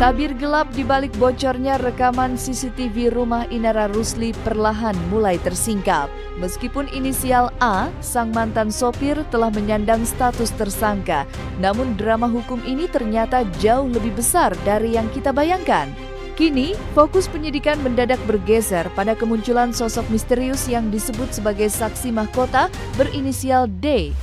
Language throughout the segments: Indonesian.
Tabir gelap di balik bocornya rekaman CCTV rumah Inara Rusli perlahan mulai tersingkap. Meskipun inisial A, sang mantan sopir, telah menyandang status tersangka, namun drama hukum ini ternyata jauh lebih besar dari yang kita bayangkan. Kini, fokus penyidikan mendadak bergeser pada kemunculan sosok misterius yang disebut sebagai saksi mahkota berinisial D.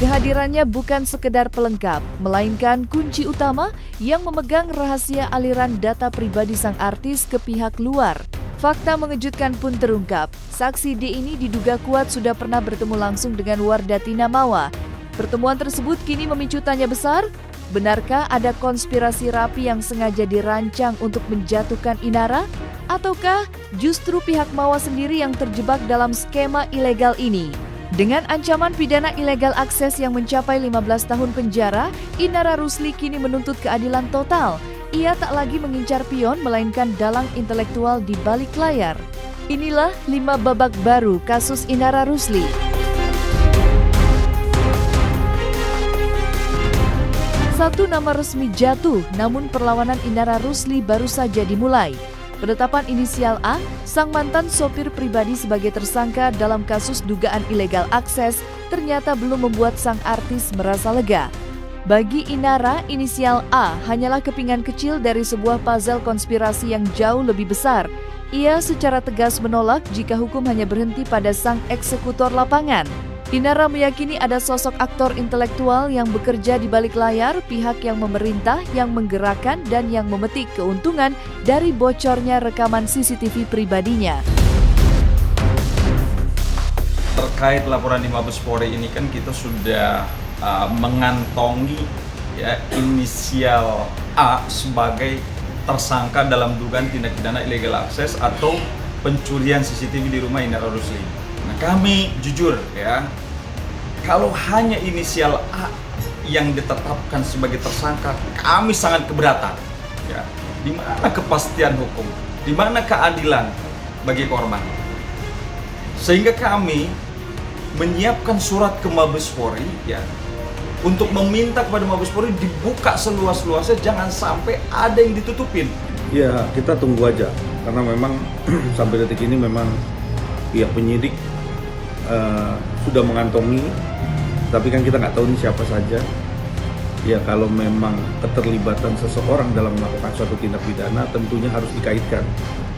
Kehadirannya bukan sekedar pelengkap, melainkan kunci utama yang memegang rahasia aliran data pribadi sang artis ke pihak luar. Fakta mengejutkan pun terungkap. Saksi D ini diduga kuat sudah pernah bertemu langsung dengan Wardati Namawa. Pertemuan tersebut kini memicu tanya besar. Benarkah ada konspirasi rapi yang sengaja dirancang untuk menjatuhkan Inara? Ataukah justru pihak Mawa sendiri yang terjebak dalam skema ilegal ini? Dengan ancaman pidana ilegal akses yang mencapai 15 tahun penjara, Inara Rusli kini menuntut keadilan total. Ia tak lagi mengincar pion, melainkan dalang intelektual di balik layar. Inilah 5 babak baru kasus Inara Rusli. Satu nama resmi jatuh, namun perlawanan Inara Rusli baru saja dimulai. Penetapan inisial A, sang mantan sopir pribadi sebagai tersangka dalam kasus dugaan ilegal akses, ternyata belum membuat sang artis merasa lega. Bagi Inara, inisial A hanyalah kepingan kecil dari sebuah puzzle konspirasi yang jauh lebih besar. Ia secara tegas menolak jika hukum hanya berhenti pada sang eksekutor lapangan. Inara meyakini ada sosok aktor intelektual yang bekerja di balik layar, pihak yang memerintah, yang menggerakkan, dan yang memetik keuntungan dari bocornya rekaman CCTV pribadinya. Terkait laporan di Mabes Polri ini kan kita sudah mengantongi ya, inisial A sebagai tersangka dalam dugaan tindak pidana illegal access atau pencurian CCTV di rumah Inara Rusli. Nah, kami jujur ya, kalau hanya inisial A yang ditetapkan sebagai tersangka, kami sangat keberatan. Ya, di mana kepastian hukum, di mana keadilan bagi korban? Sehingga kami menyiapkan surat ke Mabes Polri ya, untuk meminta kepada Mabes Polri dibuka seluas-luasnya, jangan sampai ada yang ditutupin. Ya, kita tunggu aja, karena memang sampai detik ini memang pihak penyidik sudah mengantongi, tapi kan kita nggak tahu ini siapa saja. Ya, kalau memang keterlibatan seseorang dalam melakukan suatu tindak pidana tentunya harus dikaitkan,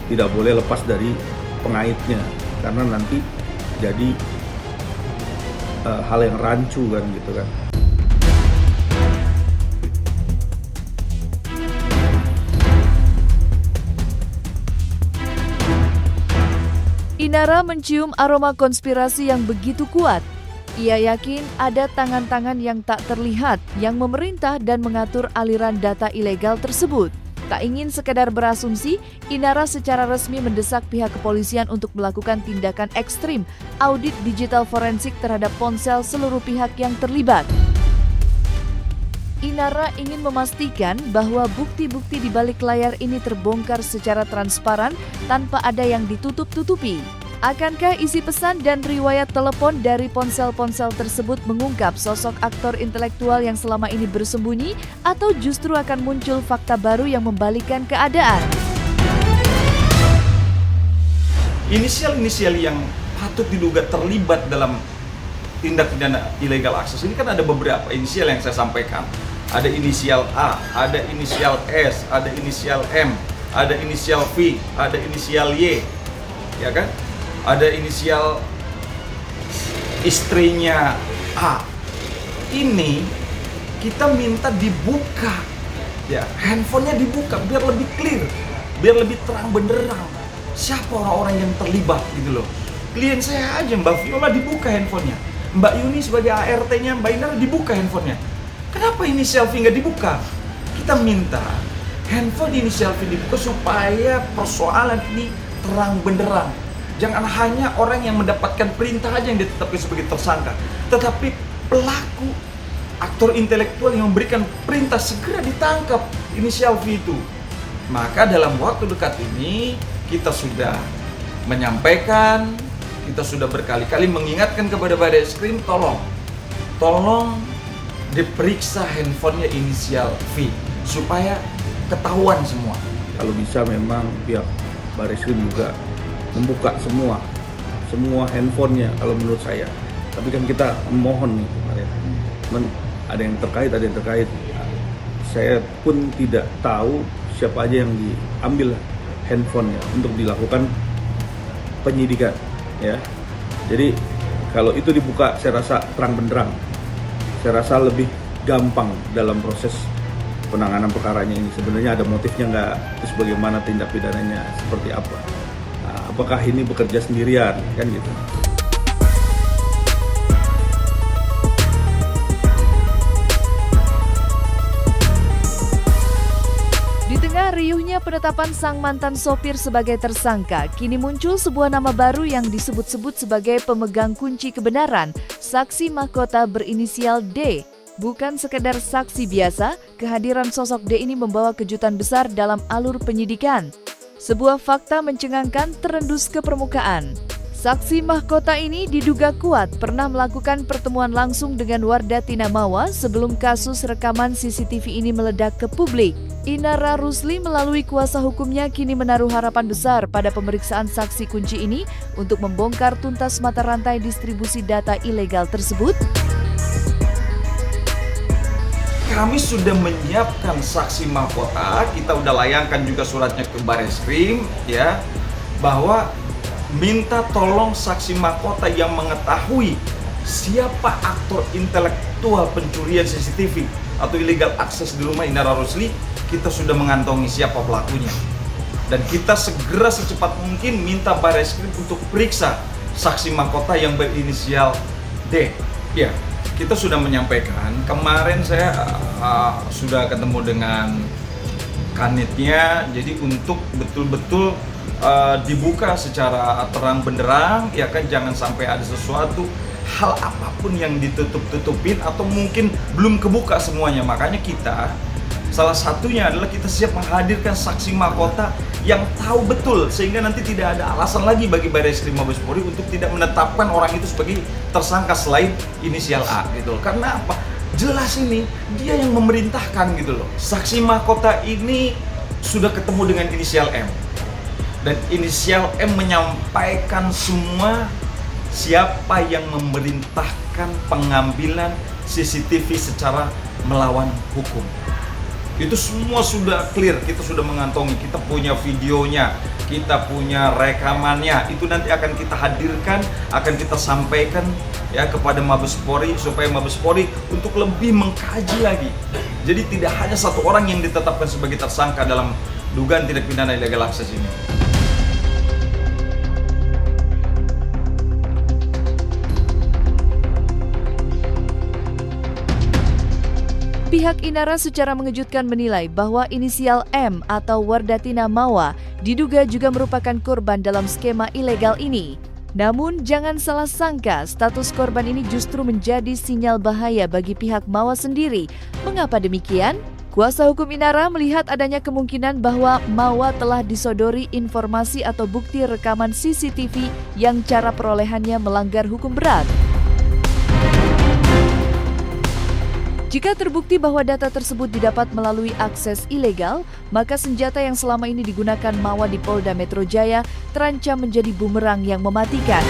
tidak boleh lepas dari pengaitnya, karena nanti jadi hal yang rancu kan gitu kan. Inara mencium aroma konspirasi yang begitu kuat. Ia yakin ada tangan-tangan yang tak terlihat yang memerintah dan mengatur aliran data ilegal tersebut. Tak ingin sekedar berasumsi, Inara secara resmi mendesak pihak kepolisian untuk melakukan tindakan ekstrim, audit digital forensik terhadap ponsel seluruh pihak yang terlibat. Inara ingin memastikan bahwa bukti-bukti di balik layar ini terbongkar secara transparan tanpa ada yang ditutup-tutupi. Akankah isi pesan dan riwayat telepon dari ponsel-ponsel tersebut mengungkap sosok aktor intelektual yang selama ini bersembunyi, atau justru akan muncul fakta baru yang membalikkan keadaan? Inisial-inisial yang patut diduga terlibat dalam tindak pidana illegal access ini kan ada beberapa inisial yang saya sampaikan. Ada inisial A, ada inisial S, ada inisial M, ada inisial V, ada inisial Y, ya kan? Ada inisial istrinya A. Ini kita minta dibuka, ya, handphonenya dibuka biar lebih clear, biar lebih terang benderang. Siapa orang-orang yang terlibat gitu loh. Klien saya aja, Mbak Viola, dibuka handphonenya. Mbak Yuni sebagai ART-nya Mbak Inara dibuka handphonenya. Kenapa inisial V nggak dibuka? Kita minta handphone inisial V dibuka supaya persoalan ini terang benderang. Jangan hanya orang yang mendapatkan perintah aja yang ditetapkan sebagai tersangka, tetapi pelaku, aktor intelektual yang memberikan perintah segera ditangkap inisial V itu. Maka dalam waktu dekat ini kita sudah menyampaikan, kita sudah berkali-kali mengingatkan kepada Barreskrim, tolong diperiksa handphonenya inisial V supaya ketahuan semua. Kalau bisa memang pihak Barreskrim juga membuka semua handphonenya kalau menurut saya. Tapi kan kita mohon nih kemarin, ada yang terkait. Saya pun tidak tahu siapa aja yang diambil handphonenya untuk dilakukan penyidikan, ya. Jadi kalau itu dibuka, saya rasa terang benderang. Saya rasa lebih gampang dalam proses penanganan perkaranya ini. Sebenarnya ada motifnya nggak, terus bagaimana tindak pidananya, seperti apa. Nah, apakah ini bekerja sendirian, kan gitu. Di tengah riuhnya penetapan sang mantan sopir sebagai tersangka, kini muncul sebuah nama baru yang disebut-sebut sebagai pemegang kunci kebenaran, saksi mahkota berinisial D. Bukan sekedar saksi biasa, kehadiran sosok D ini membawa kejutan besar dalam alur penyidikan. Sebuah fakta mencengangkan terendus ke permukaan. Saksi mahkota ini diduga kuat pernah melakukan pertemuan langsung dengan Wardatina Mawa sebelum kasus rekaman CCTV ini meledak ke publik. Inara Rusli melalui kuasa hukumnya kini menaruh harapan besar pada pemeriksaan saksi kunci ini untuk membongkar tuntas mata rantai distribusi data ilegal tersebut. Kami sudah menyiapkan saksi mahkota, kita udah layangkan juga suratnya ke Barreskrim, ya, bahwa minta tolong saksi mahkota yang mengetahui siapa aktor intelektual pencurian CCTV atau illegal access di rumah Inara Rusli. Kita sudah mengantongi siapa pelakunya, dan kita segera secepat mungkin minta Barreskrim untuk periksa saksi mahkota yang berinisial D. Ya, kita sudah menyampaikan, kemarin saya sudah ketemu dengan kanitnya, jadi untuk betul-betul dibuka secara terang benderang, ya kan, jangan sampai ada sesuatu hal apapun yang ditutup-tutupin atau mungkin belum kebuka semuanya. Makanya kita, salah satunya adalah kita siap menghadirkan saksi mahkota yang tahu betul, sehingga nanti tidak ada alasan lagi bagi Barreskrim Mabes Polri untuk tidak menetapkan orang itu sebagai tersangka selain inisial A, gitu loh. Karena apa? Jelas ini dia yang memerintahkan, gitu loh. Saksi mahkota ini sudah ketemu dengan inisial M, dan inisial M menyampaikan semua siapa yang memerintahkan pengambilan CCTV secara melawan hukum. Itu semua sudah clear, kita sudah mengantongi, kita punya videonya, kita punya rekamannya. Itu nanti akan kita hadirkan, akan kita sampaikan ya kepada Mabes Polri, supaya Mabes Polri untuk lebih mengkaji lagi. Jadi tidak hanya satu orang yang ditetapkan sebagai tersangka dalam dugaan tindak pidana illegal access ini. Pihak Inara secara mengejutkan menilai bahwa inisial M atau Wardatina Mawa diduga juga merupakan korban dalam skema ilegal ini. Namun jangan salah sangka, status korban ini justru menjadi sinyal bahaya bagi pihak Mawa sendiri. Mengapa demikian? Kuasa hukum Inara melihat adanya kemungkinan bahwa Mawa telah disodori informasi atau bukti rekaman CCTV yang cara perolehannya melanggar hukum berat. Jika terbukti bahwa data tersebut didapat melalui akses ilegal, maka senjata yang selama ini digunakan Mawa di Polda Metro Jaya terancam menjadi bumerang yang mematikan.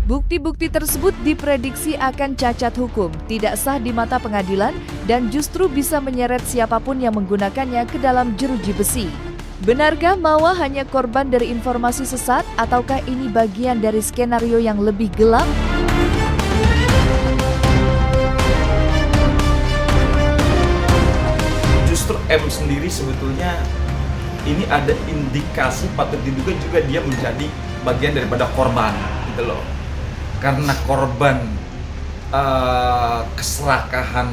Bukti-bukti tersebut diprediksi akan cacat hukum, tidak sah di mata pengadilan, dan justru bisa menyeret siapapun yang menggunakannya ke dalam jeruji besi. Benarkah Mawa hanya korban dari informasi sesat, ataukah ini bagian dari skenario yang lebih gelap? M sendiri sebetulnya ini ada indikasi patut diduga juga dia menjadi bagian daripada korban, gitu loh. Karena korban keserakahan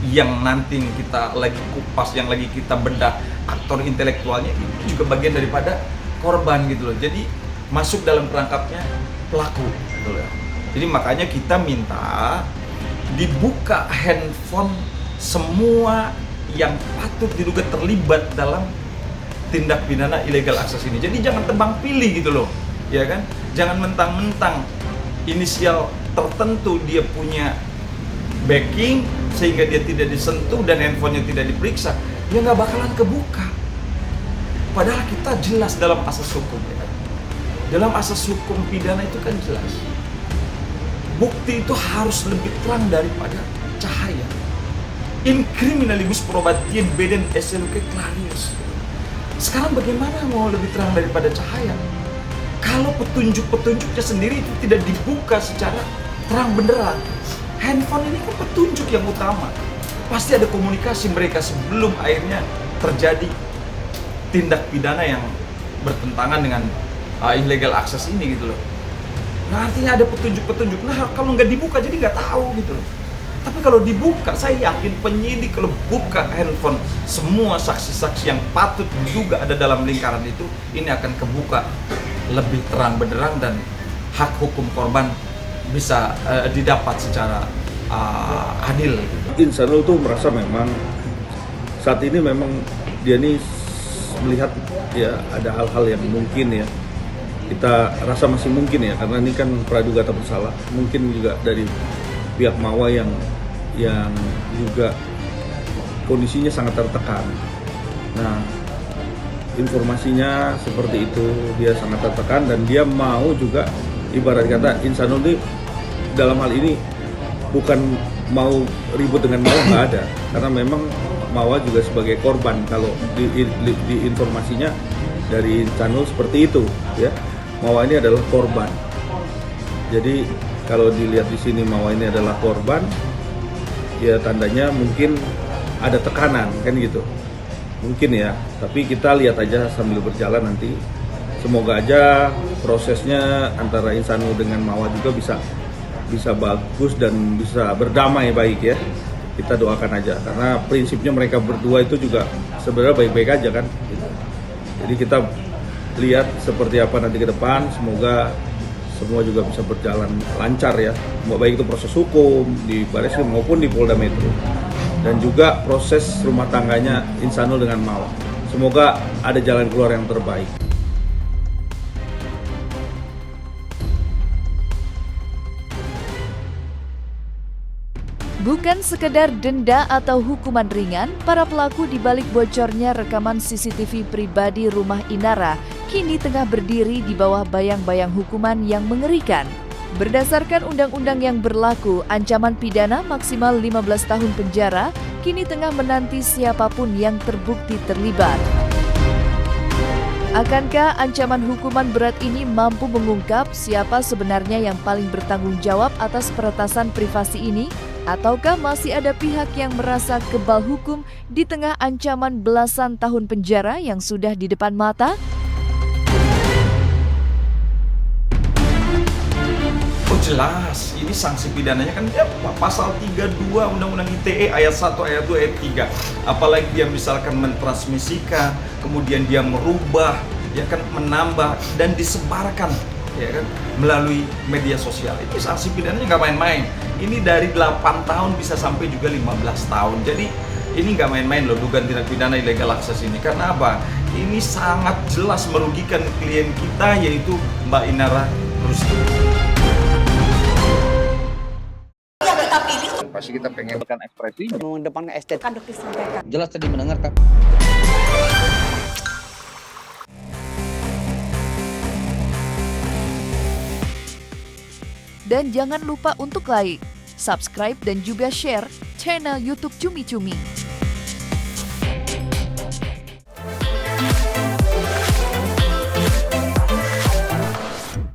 yang nanti kita lagi kupas, yang lagi kita bedah aktor intelektualnya, itu juga bagian daripada korban, gitu loh. Jadi masuk dalam perangkapnya pelaku, gitu loh. Jadi makanya kita minta dibuka handphone semua yang patut diduga terlibat dalam tindak pidana illegal access ini. Jadi jangan tebang pilih, gitu loh, ya kan? Jangan mentang-mentang inisial tertentu dia punya backing sehingga dia tidak disentuh dan handphonenya tidak diperiksa. ya nggak bakalan kebuka. Padahal kita jelas dalam asas hukum, ya kan? Dalam asas hukum pidana itu kan jelas. Bukti itu harus lebih terang daripada cahaya. In criminalibus probatiae beden esse luce clarius. Sekarang bagaimana mau lebih terang daripada cahaya? Kalau petunjuk-petunjuknya sendiri itu tidak dibuka secara terang benderang. Handphone ini kan petunjuk yang utama. Pasti ada komunikasi mereka sebelum akhirnya terjadi tindak pidana yang bertentangan dengan illegal access ini gitu loh. Nah artinya ada petunjuk-petunjuk. Nah kalau nggak dibuka jadi nggak tahu gitu loh. Tapi kalau dibuka, saya yakin penyidik kalau buka handphone semua saksi-saksi yang patut diduga ada dalam lingkaran itu, ini akan kebuka lebih terang benderang dan hak hukum korban bisa didapat secara adil. Insanul tuh merasa memang saat ini memang dia nih melihat ya ada hal-hal yang mungkin ya kita rasa masih mungkin ya, karena ini kan praduga tak bersalah, mungkin juga dari pihak Mawa yang juga kondisinya sangat tertekan. Nah informasinya seperti itu, dia sangat tertekan dan dia mau juga ibarat kata Insanul ini dalam hal ini bukan mau ribut dengan Mawa, nggak ada, karena memang Mawa juga sebagai korban kalau di informasinya dari Insanul seperti itu ya. Mawa ini adalah korban. Jadi kalau dilihat di sini Mawa ini adalah korban, ya tandanya mungkin ada tekanan kan gitu. Mungkin ya, tapi kita lihat aja sambil berjalan nanti. Semoga aja prosesnya antara Insanul dengan Mawa juga bisa bagus dan bisa berdamai baik ya. Kita doakan aja, karena prinsipnya mereka berdua itu juga sebenarnya baik-baik aja kan. Jadi kita lihat seperti apa nanti ke depan, semoga semua juga bisa berjalan lancar ya, baik itu proses hukum di Bareskrim maupun di Polda Metro, dan juga proses rumah tangganya Insanul dengan Mawa. Semoga ada jalan keluar yang terbaik. Bukan sekedar denda atau hukuman ringan, para pelaku di balik bocornya rekaman CCTV pribadi rumah Inara kini tengah berdiri di bawah bayang-bayang hukuman yang mengerikan. Berdasarkan undang-undang yang berlaku, ancaman pidana maksimal 15 tahun penjara kini tengah menanti siapapun yang terbukti terlibat. Akankah ancaman hukuman berat ini mampu mengungkap siapa sebenarnya yang paling bertanggung jawab atas peretasan privasi ini? Ataukah masih ada pihak yang merasa kebal hukum di tengah ancaman belasan tahun penjara yang sudah di depan mata? Oh jelas, ini sanksi pidananya kan ya, pasal 32 Undang-Undang ITE ayat 1, ayat 2, ayat 3. Apalagi dia misalkan mentransmisikan, kemudian dia merubah, ya kan, menambah dan disebarkan, ya kan, melalui media sosial. Ini sanksi pidananya nggak main-main. Ini dari 8 tahun bisa sampai juga 15 tahun. Jadi ini nggak main-main loh dugaan tindak pidana illegal access ini. Karena apa? Ini sangat jelas merugikan klien kita, yaitu Mbak Inara Rusdi. Pasti kita pengen kan ekspresinya. Mengedepankan estetika dok disampaikan. Jelas tadi mendengarkan. Dan jangan lupa untuk like, subscribe dan juga share channel YouTube Cumi Cumi.